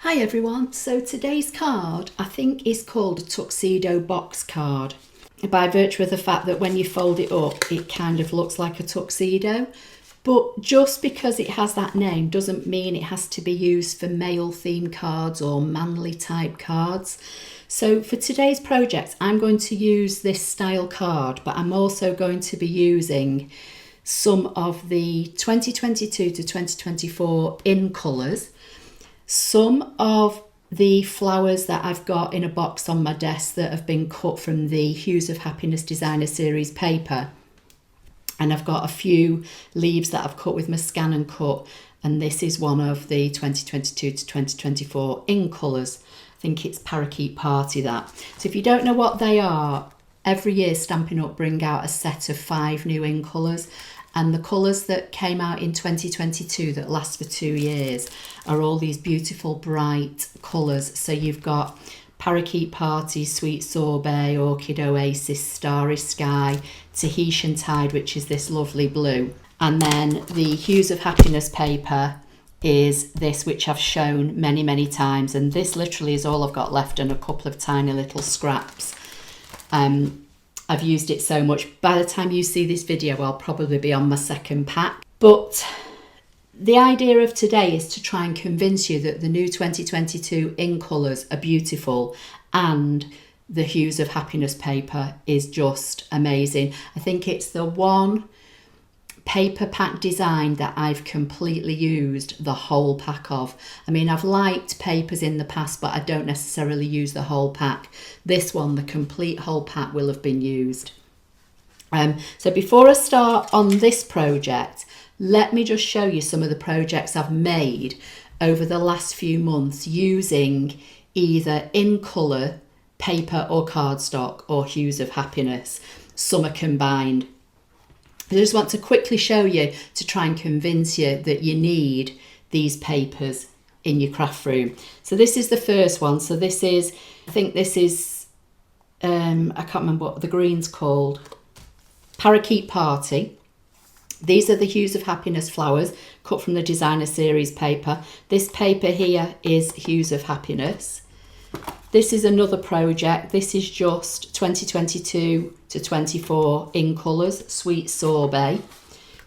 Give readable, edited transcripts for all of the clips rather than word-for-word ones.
Hi everyone, so today's card I think is called a Tuxedo box card by virtue of the fact that when you fold it up it kind of looks like a tuxedo, but just because it has that name doesn't mean it has to be used for male themed cards or manly type cards. So for today's project I'm going to use this style card, but I'm also going to be using some of the 2022 to 2024 in colours. Some of the flowers that I've got in a box on my desk that have been cut from the Hues of Happiness Designer Series paper. And I've got a few leaves that I've cut with my ScanNCut. And this is one of the 2022 to 2024 in colours. I think it's Parakeet Party that. So if you don't know what they are, every year Stampin' Up bring out a set of 5 new in colours. And the colours that came out in 2022 that last for 2 years are all these beautiful bright colours. So you've got Parakeet Party, Sweet Sorbet, Orchid Oasis, Starry Sky, Tahitian Tide, which is this lovely blue. And then the Hues of Happiness paper is this, which I've shown many, many times. And this literally is all I've got left and a couple of tiny little scraps. I've used it so much. By the time you see this video, I'll probably be on my second pack. But the idea of today is to try and convince you that the new 2022 in colours are beautiful and the Hues of Happiness paper is just amazing. I think it's the one paper pack design that I've completely used the whole pack of. I mean, I've liked papers in the past, but I don't necessarily use the whole pack. This one, the complete whole pack will have been used. So before I start on this project, let me just show you some of the projects I've made over the last few months using either in colour, paper or cardstock or Hues of Happiness. Some are combined. I just want to quickly show you to try and convince you that you need these papers in your craft room. So this is the first one. So this is, I think this is, I can't remember what the green's called, Parakeet Party. These are the Hues of Happiness flowers cut from the Designer Series paper. This paper here is Hues of Happiness. This is another project. This is just 2022 to 24 in colours, Sweet Sorbet.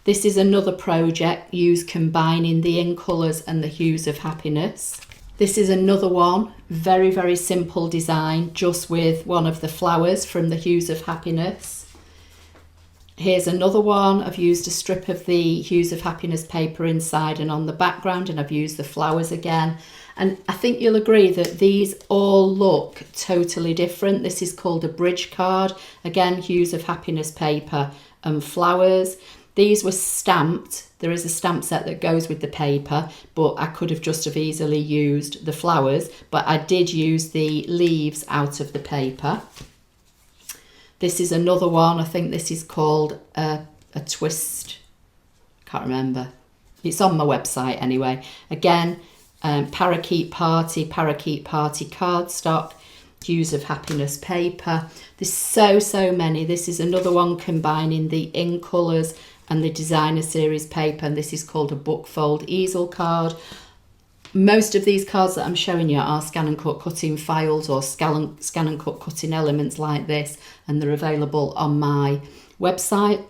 This is another project used combining the in colours and the Hues of Happiness. This is another one, very, very simple design, just with one of the flowers from the Hues of Happiness. Here's another one. I've used a strip of the Hues of Happiness paper inside and on the background, and I've used the flowers again. And I think you'll agree that these all look totally different. This is called a bridge card. Again, Hues of Happiness paper and flowers. These were stamped. There is a stamp set that goes with the paper, but I could have just have easily used the flowers, but I did use the leaves out of the paper. This is another one. I think this is called a twist. Can't remember. It's on my website anyway. Again, Parakeet Party cardstock, Hues of Happiness paper. There's so many. This is another one combining the in colours and the Designer Series paper, and this is called a book fold easel card. Most of these cards that I'm showing you are ScanNCut cutting files or ScanNCut cutting elements like this, and they're available on my website.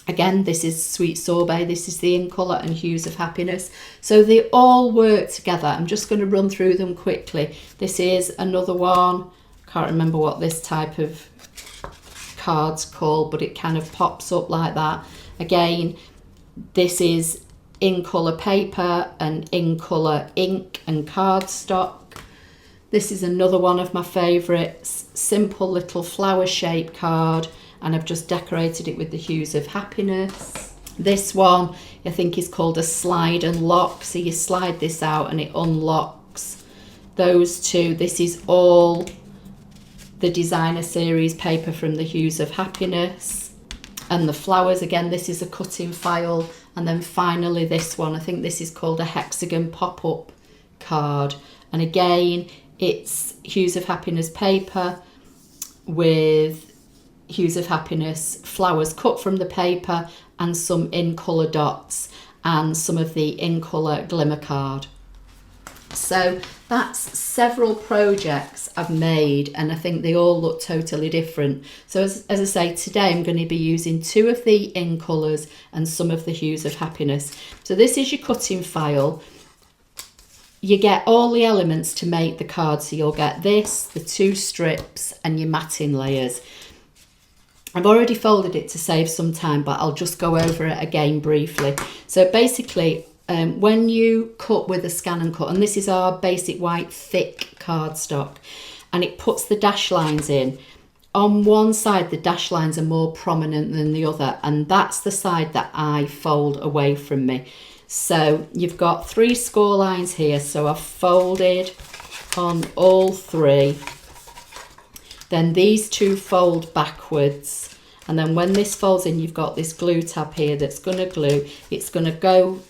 Again, this is Sweet Sorbet, this is the in colour and Hues of Happiness. So they all work together. I'm just going to run through them quickly. This is another one. Can't remember what this type of card's called, but it kind of pops up like that. Again, this is in colour paper and in colour ink and cardstock. This is another one of my favourites, simple little flower shaped card, and I've just decorated it with the Hues of Happiness. This one I think is called a slide and lock, so you slide this out and it unlocks those two. This is all the Designer Series paper from the Hues of Happiness. And the flowers, again, this is a cutting file. And then finally this one, I think this is called a hexagon pop-up card. And again, it's Hues of Happiness paper with Hues of Happiness flowers cut from the paper and some in colour dots and some of the in colour glimmer card. So that's several projects I've made, and I think they all look totally different. So as I say, today I'm going to be using 2 of the In Colours and some of the Hues of Happiness. So this is your cutting file. You get all the elements to make the card. So you'll get this, the 2 strips and your matting layers. I've already folded it to save some time, but I'll just go over it again briefly. So basically, when you cut with a ScanNCut, and this is our basic white thick cardstock, and it puts the dash lines in. On one side, the dash lines are more prominent than the other, and that's the side that I fold away from me. So you've got 3 score lines here, so I've folded on all 3. Then these 2 fold backwards, and then when this folds in, you've got this glue tab here that's going to glue. It's going to go,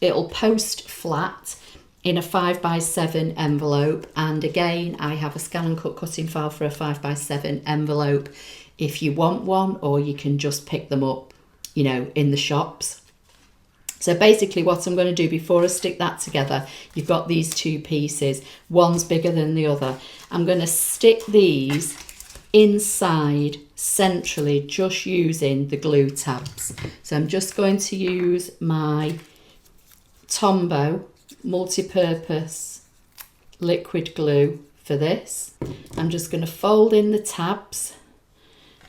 it'll post flat in a 5x7 envelope, and again I have a ScanNCut cutting file for a 5x7 envelope if you want one, or you can just pick them up, you know, in the shops. So basically what I'm going to do before I stick that together, you've got these 2 pieces, one's bigger than the other. I'm going to stick these inside centrally just using the glue tabs. So I'm just going to use my Tombow multi-purpose liquid glue for this. I'm just going to fold in the tabs,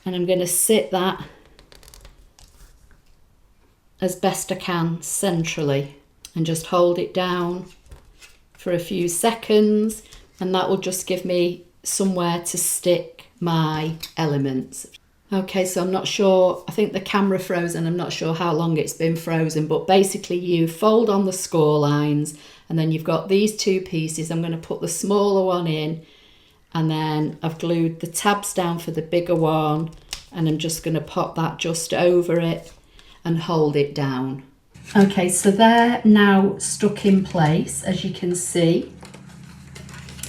and I'm going to sit that as best I can centrally and just hold it down for a few seconds, and that will just give me somewhere to stick my elements. Okay, so I'm not sure, I think the camera froze and I'm not sure how long it's been frozen, but basically you fold on the score lines, and then you've got these 2 pieces. I'm going to put the smaller one in, and then I've glued the tabs down for the bigger one, and I'm just going to pop that just over it and hold it down. Okay, so they're now stuck in place, as you can see.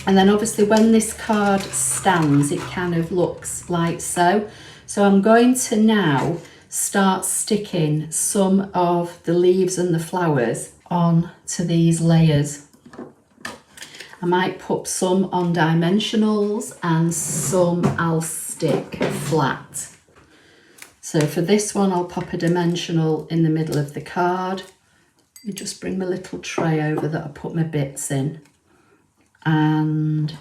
And then obviously when this card stands, it kind of looks like so. So I'm going to now start sticking some of the leaves and the flowers on to these layers. I might put some on dimensionals and some I'll stick flat. So for this one, I'll pop a dimensional in the middle of the card. Let me just bring my little tray over that I put my bits in. And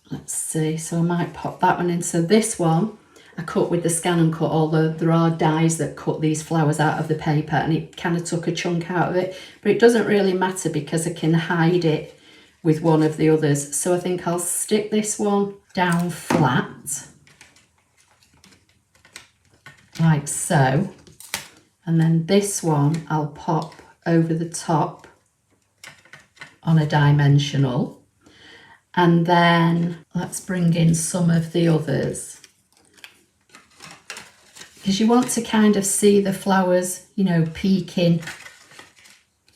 let's see, so I might pop that one in. So this one I cut with the ScanNCut, although there are dies that cut these flowers out of the paper, and it kind of took a chunk out of it, but it doesn't really matter because I can hide it with one of the others. So I think I'll stick this one down flat, like so, and then this one I'll pop over the top on a dimensional, and then let's bring in some of the others, because you want to kind of see the flowers, you know, peeking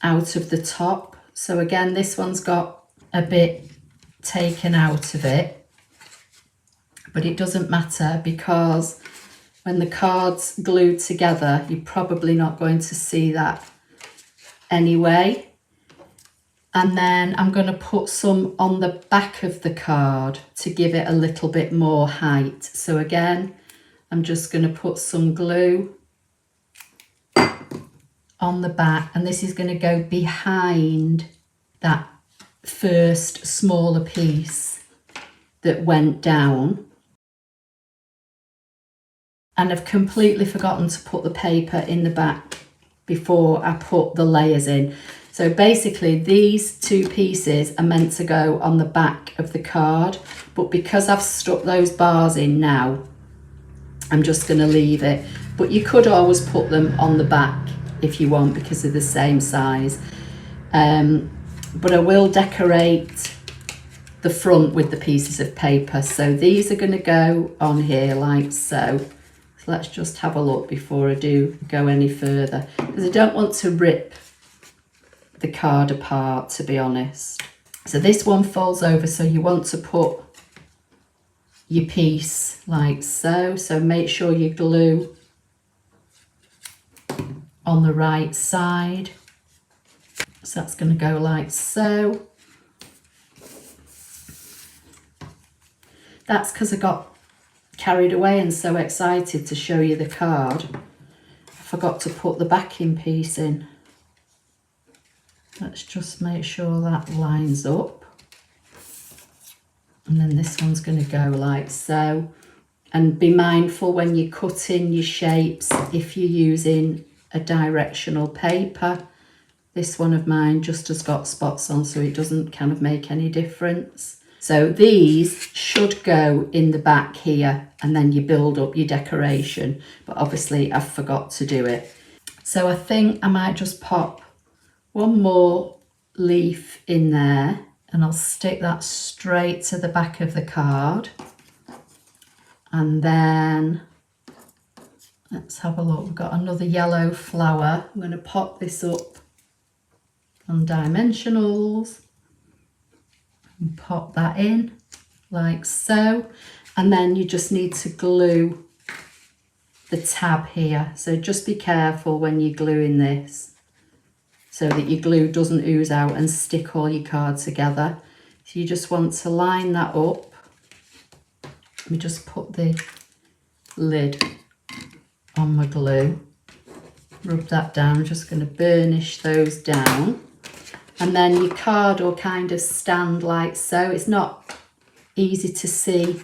out of the top. So again, this one's got a bit taken out of it, but it doesn't matter because when the card's glued together, you're probably not going to see that anyway. And then I'm going to put some on the back of the card to give it a little bit more height. So again, I'm just going to put some glue on the back, and this is going to go behind that first smaller piece that went down. And I've completely forgotten to put the paper in the back before I put the layers in. So basically these 2 pieces are meant to go on the back of the card, but because I've stuck those bars in now, I'm just going to leave it. But you could always put them on the back if you want, because they're the same size. But I will decorate the front with the pieces of paper. So these are going to go on here like so. So let's just have a look before I do go any further, because I don't want to rip the card apart, to be honest. So this one folds over, so you want to put your piece like so. So make sure you glue on the right side. So that's going to go like so. That's because I got carried away and so excited to show you the card. I forgot to put the backing piece in. Let's just make sure that lines up. And then this one's going to go like so. And be mindful when you're cutting your shapes if you're using a directional paper. This one of mine just has got spots on, so it doesn't kind of make any difference. So these should go in the back here, and then you build up your decoration. But obviously I forgot to do it. So I think I might just pop one more leaf in there, and I'll stick that straight to the back of the card. And then let's have a look. We've got another yellow flower. I'm going to pop this up on dimensionals and pop that in like so. And then you just need to glue the tab here. So just be careful when you're gluing this so that your glue doesn't ooze out and stick all your cards together. So you just want to line that up. Let me just put the lid on my glue, rub that down. I'm just going to burnish those down. And then your card will kind of stand like so. It's not easy to see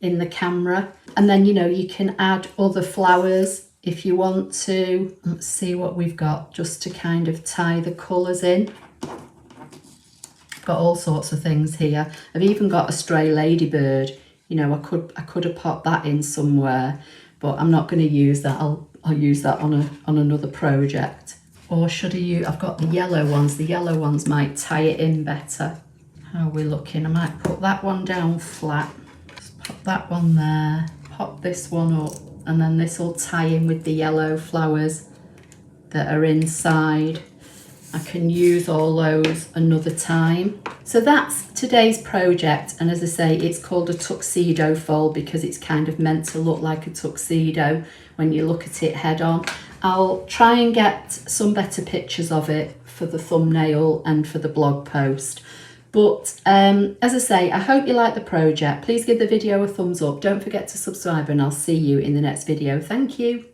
in the camera. And then, you know, you can add other flowers if you want to. Let's see what we've got just to kind of tie the colours in. Got all sorts of things here. I've even got a stray ladybird. You know, I could have popped that in somewhere, but I'm not going to use that. I'll use that on another project. Or should I use, I've got the yellow ones. The yellow ones might tie it in better. How are we looking? I might put that one down flat. Just pop that one there, pop this one up, and then this will tie in with the yellow flowers that are inside. I can use all those another time. So that's today's project, and as I say, it's called a tuxedo fold because it's kind of meant to look like a tuxedo when you look at it head on. I'll try and get some better pictures of it for the thumbnail and for the blog post. But as I say, I hope you like the project. Please give the video a thumbs up. Don't forget to subscribe, and I'll see you in the next video. Thank you.